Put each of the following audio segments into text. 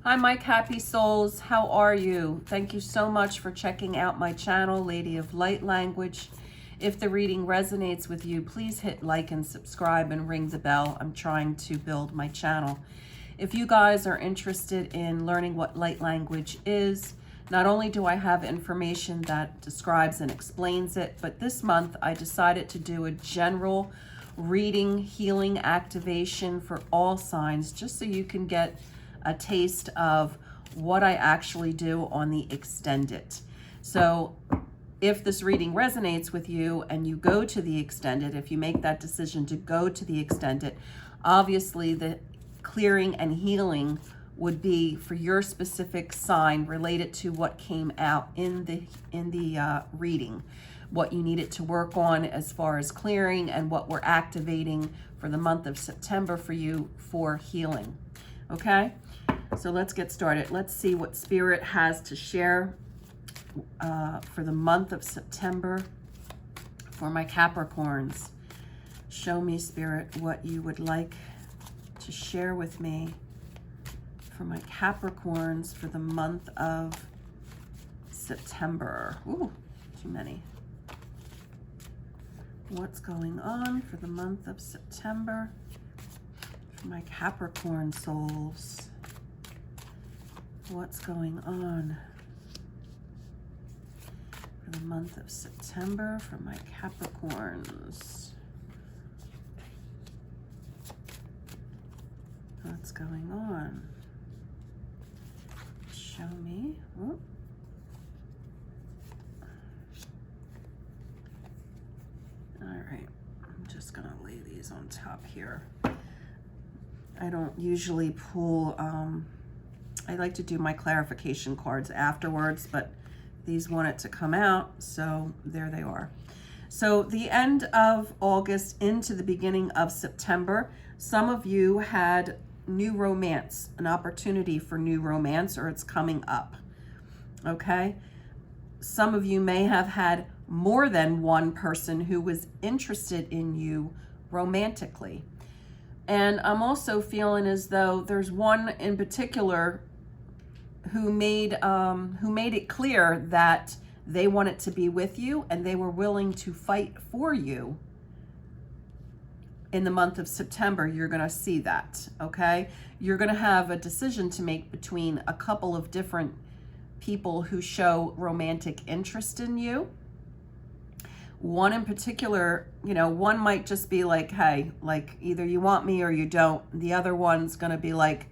Hi, my happy souls. How are you? Thank you so much for checking out my channel, Lady of Light Language. If the reading resonates with you, please hit like and subscribe and ring the bell. I'm trying to build my channel. If you guys are interested in learning what light language is, not only do I have information that describes and explains it, but this month I decided to do a general reading, healing activation for all signs, just so you can get a taste of what I actually do on the extended. So if this reading resonates with you and you go to the extended, if you make that decision to go to the extended, obviously the clearing and healing would be for your specific sign related to what came out in the reading, what you needed to work on as far as clearing, and what we're activating for the month of September for you for healing. Okay, so let's get started. Let's see what Spirit has to share for the month of September for my Capricorns. Show me, Spirit, what you would like to share with me for my Capricorns for the month of September. Ooh, too many. What's going on for the month of September for my Capricorn souls? What's going on for the month of September for my Capricorns? What's going on? Show me. Ooh. All right, I'm just gonna lay these on top here. I don't usually pull, I like to do my clarification cards afterwards, but these wanted to come out, so there they are. So the end of August into the beginning of September, some of you had new romance, an opportunity for new romance, or it's coming up, okay? Some of you may have had more than one person who was interested in you romantically. And I'm also feeling as though there's one in particular who made it clear that they wanted to be with you and they were willing to fight for you. In the month of September, you're going to see that, okay? You're going to have a decision to make between a couple of different people who show romantic interest in you. One in particular, you know, one might just be like, hey, like either you want me or you don't. The other one's going to be like,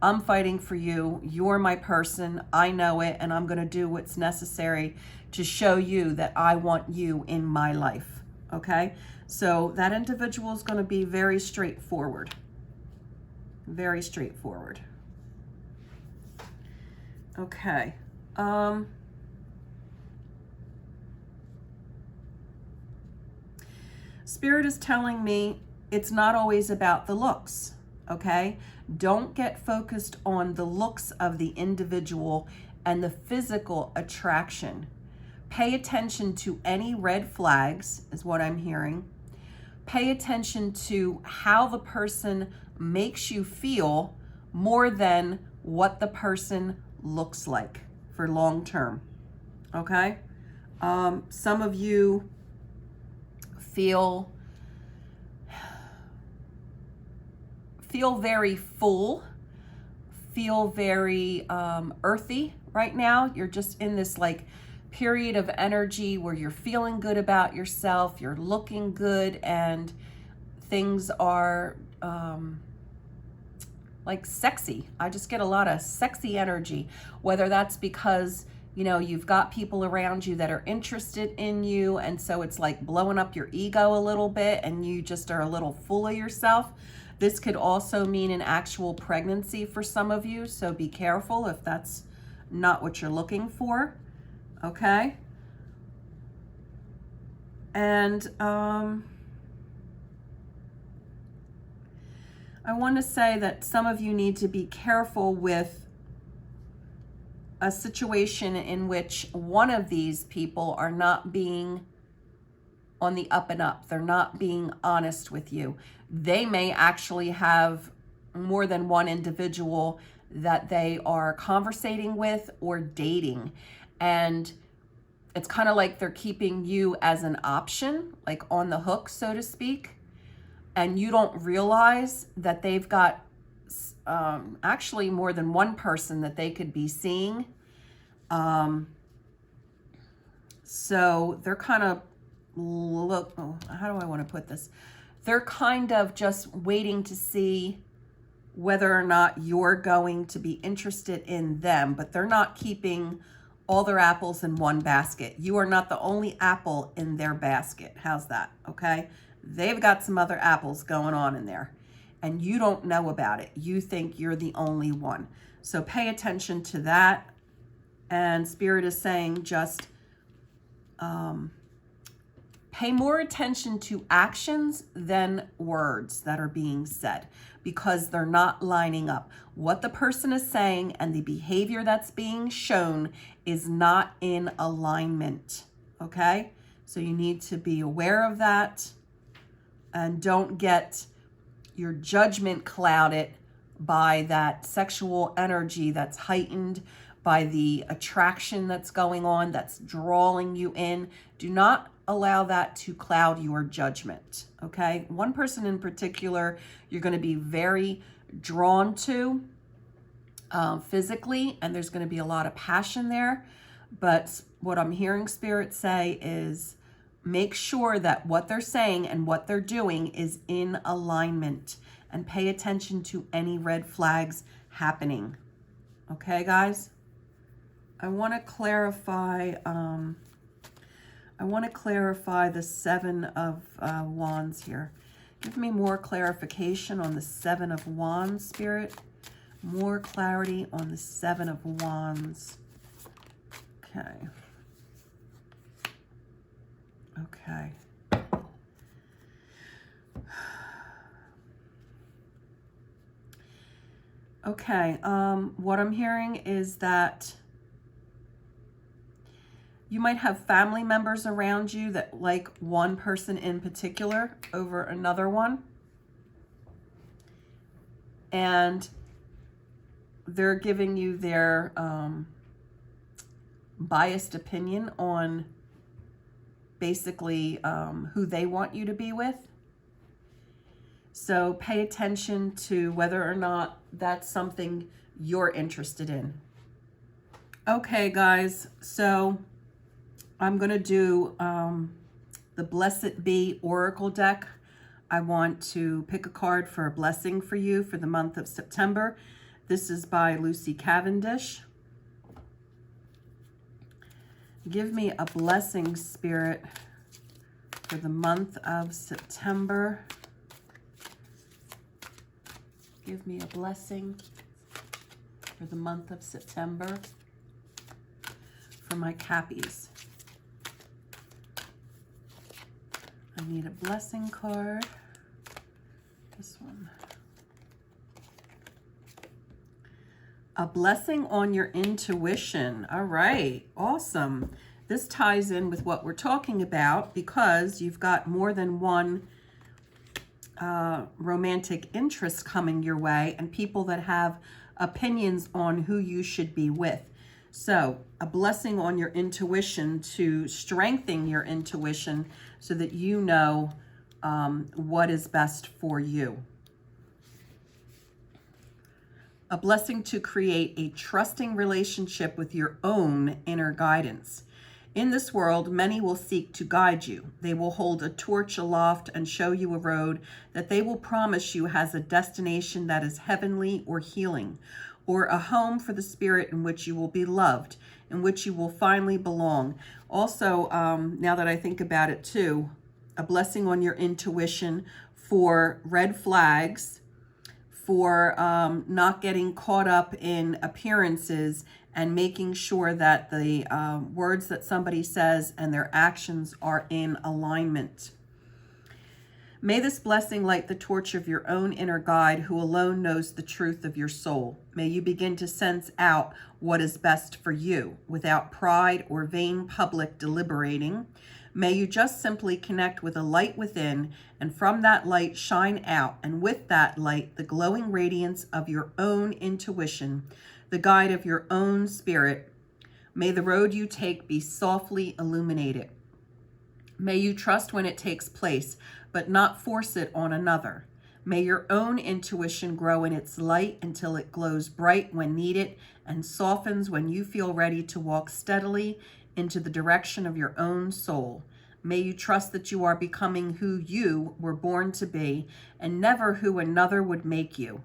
I'm fighting for you. You're my person. I know it. And I'm going to do what's necessary to show you that I want you in my life. Okay. So that individual is going to be very straightforward. Very straightforward. Okay. Spirit is telling me it's not always about the looks, okay? Don't get focused on the looks of the individual and the physical attraction. Pay attention to any red flags, is what I'm hearing. Pay attention to how the person makes you feel more than what the person looks like for long term, okay? Some of you feel very full, feel very earthy right now. You're just in this like period of energy where you're feeling good about yourself, you're looking good, and things are like sexy. I just get a lot of sexy energy, whether that's because you know, you've got people around you that are interested in you, and so it's like blowing up your ego a little bit and you just are a little full of yourself. This could also mean an actual pregnancy for some of you, so be careful if that's not what you're looking for, okay? And I want to say that some of you need to be careful with a situation in which one of these people are not being on the up and up. They're not being honest with you. They may actually have more than one individual that they are conversating with or dating. And it's kind of like they're keeping you as an option, like on the hook, so to speak. And you don't realize that they've got actually more than one person that they could be seeing. So they're kind of, how do I want to put this? They're kind of just waiting to see whether or not you're going to be interested in them, but they're not keeping all their apples in one basket. You are not the only apple in their basket. How's that? Okay. They've got some other apples going on in there and you don't know about it. You think you're the only one. So pay attention to that. And Spirit is saying just pay more attention to actions than words that are being said, because they're not lining up. What the person is saying and the behavior that's being shown is not in alignment, okay? So you need to be aware of that and don't get your judgment clouded by that sexual energy that's heightened, by the attraction that's going on, that's drawing you in. Do not allow that to cloud your judgment, okay? One person in particular you're going to be very drawn to physically, and there's going to be a lot of passion there. But what I'm hearing Spirit say is make sure that what they're saying and what they're doing is in alignment, and pay attention to any red flags happening. Okay, guys? I want to clarify the Seven of Wands here. Give me more clarification on the Seven of Wands, Spirit. More clarity on the Seven of Wands. Okay. Okay. Okay, what I'm hearing is that you might have family members around you that like one person in particular over another one. And they're giving you their biased opinion on basically who they want you to be with. So pay attention to whether or not that's something you're interested in. Okay, guys, so I'm going to do the Blessed Be Oracle deck. I want to pick a card for a blessing for you for the month of September. This is by Lucy Cavendish. Give me a blessing, Spirit, for the month of September. Give me a blessing for the month of September for my Cappies. I need a blessing card. This one. A blessing on your intuition. All right, awesome. This ties in with what we're talking about because you've got more than one romantic interest coming your way and people that have opinions on who you should be with. So a blessing on your intuition to strengthen your intuition so that you know what is best for you. A blessing to create a trusting relationship with your own inner guidance. In this world, many will seek to guide you. They will hold a torch aloft and show you a road that they will promise you has a destination that is heavenly or healing, or a home for the spirit in which you will be loved, in which you will finally belong. Also, now that I think about it too, a blessing on your intuition for red flags, for not getting caught up in appearances and making sure that the words that somebody says and their actions are in alignment. May this blessing light the torch of your own inner guide who alone knows the truth of your soul. May you begin to sense out what is best for you without pride or vain public deliberating. May you just simply connect with a light within, and from that light shine out, and with that light, the glowing radiance of your own intuition, the guide of your own spirit. May the road you take be softly illuminated. May you trust when it takes place, but not force it on another. May your own intuition grow in its light until it glows bright when needed and softens when you feel ready to walk steadily into the direction of your own soul. May you trust that you are becoming who you were born to be and never who another would make you.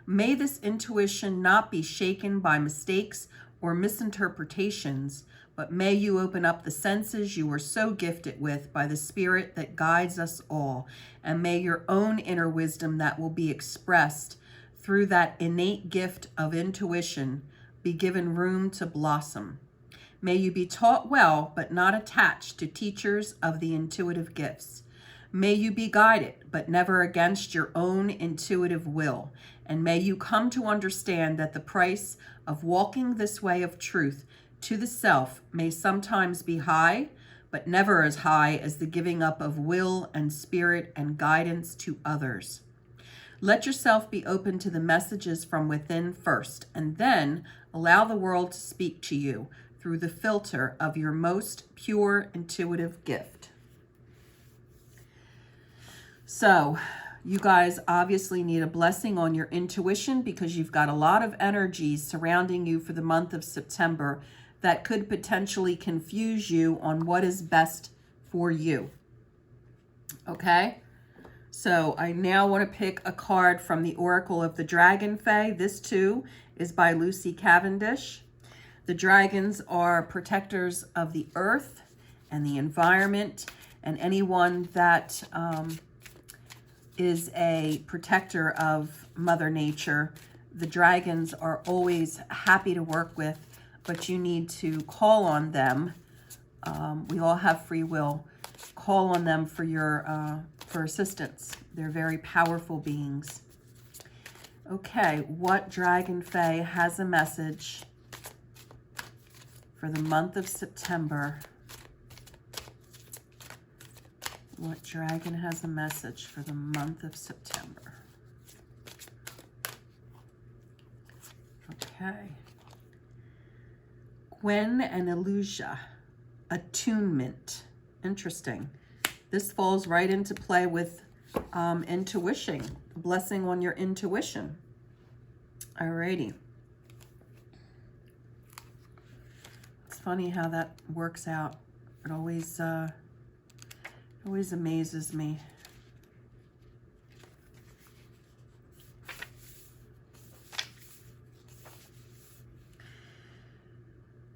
May this intuition not be shaken by mistakes or misinterpretations, but may you open up the senses you were so gifted with by the Spirit that guides us all, and may your own inner wisdom that will be expressed through that innate gift of intuition be given room to blossom. May you be taught well, but not attached to teachers of the intuitive gifts. May you be guided, but never against your own intuitive will. And may you come to understand that the price of walking this way of truth to the self may sometimes be high, but never as high as the giving up of will and spirit and guidance to others. Let yourself be open to the messages from within first, and then allow the world to speak to you through the filter of your most pure intuitive gift. So, you guys obviously need a blessing on your intuition because you've got a lot of energies surrounding you for the month of September that could potentially confuse you on what is best for you. Okay? So I now want to pick a card from the Oracle of the Dragonfae. This too is by Lucy Cavendish. The dragons are protectors of the earth and the environment, and anyone that is a protector of Mother Nature. The dragons are always happy to work with, but you need to call on them. We all have free will. Call on them for your for assistance. They're very powerful beings. Okay, what Dragonfae has a message for the month of September? What dragon has a message for the month of September? Okay. Gwen and Elusia, attunement. Interesting. This falls right into play with intuition, blessing on your intuition. Alrighty. It's funny how that works out. It always amazes me.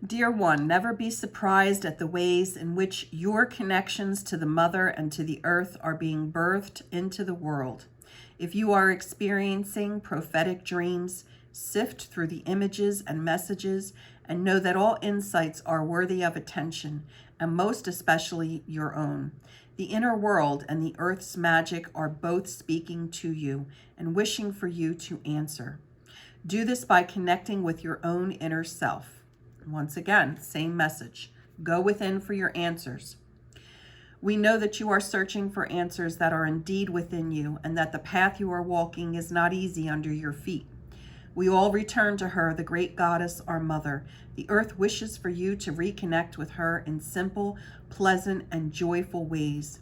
Dear one, never be surprised at the ways in which your connections to the mother and to the earth are being birthed into the world. If you are experiencing prophetic dreams, sift through the images and messages and know that all insights are worthy of attention, and most especially your own. The inner world and the earth's magic are both speaking to you and wishing for you to answer. Do this by connecting with your own inner self. Once again, same message. Go within for your answers. We know that you are searching for answers that are indeed within you, and that the path you are walking is not easy under your feet. We all return to her, the great goddess, our mother. The earth wishes for you to reconnect with her in simple, pleasant, and joyful ways.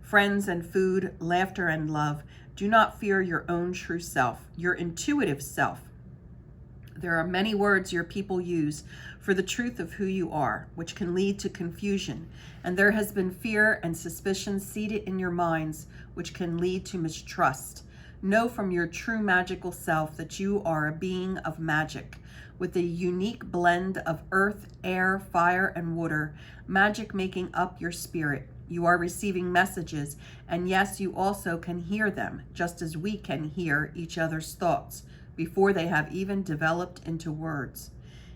Friends and food, laughter and love. Do not fear your own true self, your intuitive self. There are many words your people use for the truth of who you are, which can lead to confusion, and there has been fear and suspicion seated in your minds, which can lead to mistrust. Know from your true magical self that you are a being of magic, with a unique blend of earth, air, fire, and water, magic making up your spirit. You are receiving messages, and yes, you also can hear them, just as we can hear each other's thoughts before they have even developed into words.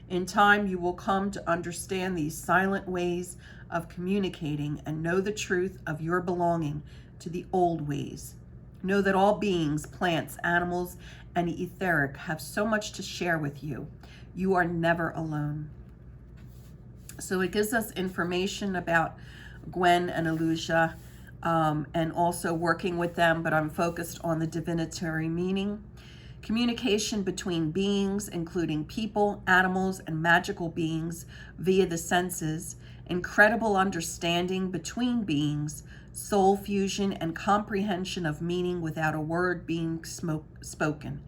In time, you will come to understand these silent ways of communicating and know the truth of your belonging to the old ways. Know that all beings, plants, animals, and etheric have so much to share with you. You are never alone. So it gives us information about Gwen and Alusia, and also working with them, but I'm focused on the divinatory meaning. Communication between beings, including people, animals, and magical beings via the senses, incredible understanding between beings, soul fusion, and comprehension of meaning without a word being spoken.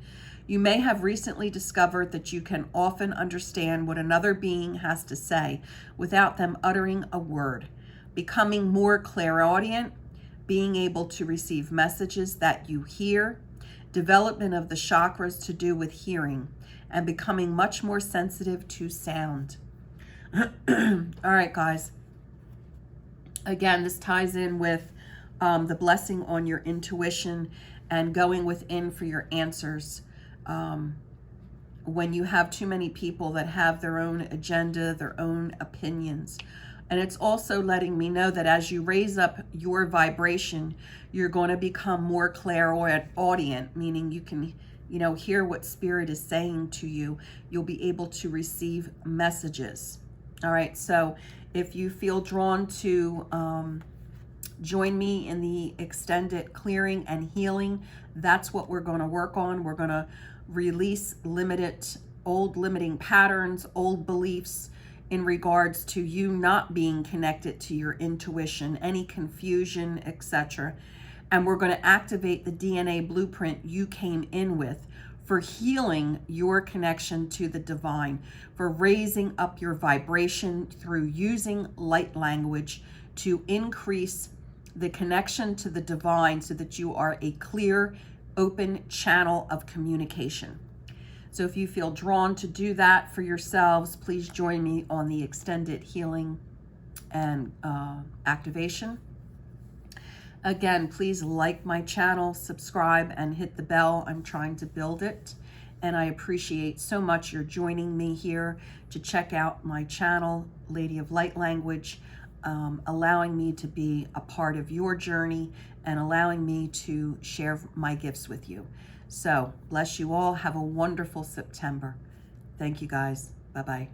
You may have recently discovered that you can often understand what another being has to say without them uttering a word. Becoming more clairaudient, being able to receive messages that you hear, development of the chakras to do with hearing, and becoming much more sensitive to sound. All right, guys. Again, this ties in with the blessing on your intuition and going within for your answers. When you have too many people that have their own agenda, their own opinions. And it's also letting me know that as you raise up your vibration, you're going to become more clairaudient, meaning you can, hear what spirit is saying to you. You'll be able to receive messages. All right. So if you feel drawn to join me in the extended clearing and healing, that's what we're going to work on. We're going to release old limiting patterns, old beliefs, in regards to you not being connected to your intuition, any confusion, etc. And we're going to activate the DNA blueprint you came in with for healing your connection to the divine, for raising up your vibration through using light language to increase the connection to the divine so that you are a clear, open channel of communication. So if you feel drawn to do that for yourselves, please join me on the extended healing and activation. Again, please like my channel, subscribe, and hit the bell. I'm trying to build it. And I appreciate so much your joining me here to check out my channel, Lady of Light Language, allowing me to be a part of your journey and allowing me to share my gifts with you. So bless you all. Have a wonderful September. Thank you guys. Bye-bye.